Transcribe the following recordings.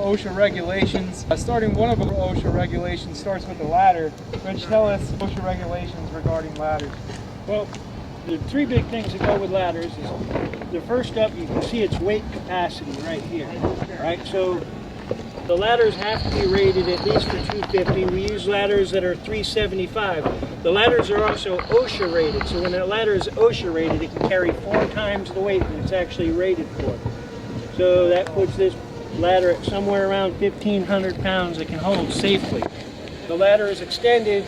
OSHA regulations. Starting one of the OSHA regulations starts with the ladder. Rich, tell us OSHA regulations regarding ladders. Well, the three big things that go with ladders is the first up, you can see its weight capacity right here. Right, so the ladders have to be rated at least for 250. We use ladders that are 375. The ladders are also OSHA rated, so when that ladder is OSHA rated, it can carry 4 times the weight that it's actually rated for. So that puts this ladder at somewhere around 1,500 pounds it can hold safely. The ladder is extended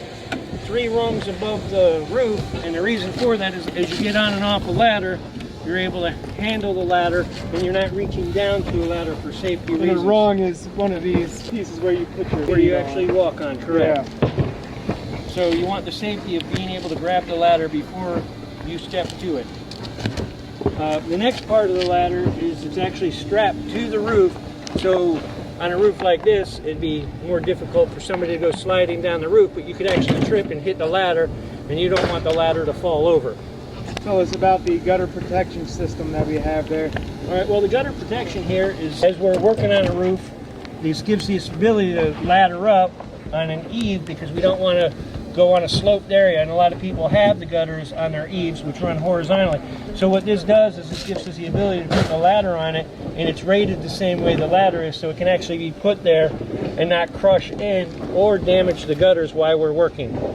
3 rungs above the roof, and the reason for that is as you get on and off a ladder, you're able to handle the ladder and you're not reaching down to a ladder for safety reasons. And the rung is one of these pieces where you put your where you actually walk on, correct. Yeah. So you want the safety of being able to grab the ladder before you step to it. The next part of the ladder is it's actually strapped to the roof, so on a roof like this it'd be more difficult for somebody to go sliding down the roof, but you could actually trip and hit the ladder, and you don't want the ladder to fall over. Tell us about the gutter protection system that we have there. All right, well, the gutter protection here is, as we're working on a roof, this gives the ability to ladder up on an eave because we don't want to go on a sloped area, and a lot of people have the gutters on their eaves which run horizontally. So what this does is this gives us the ability to put the ladder on it, and it's rated the same way the ladder is, so it can actually be put there and not crush in or damage the gutters while we're working.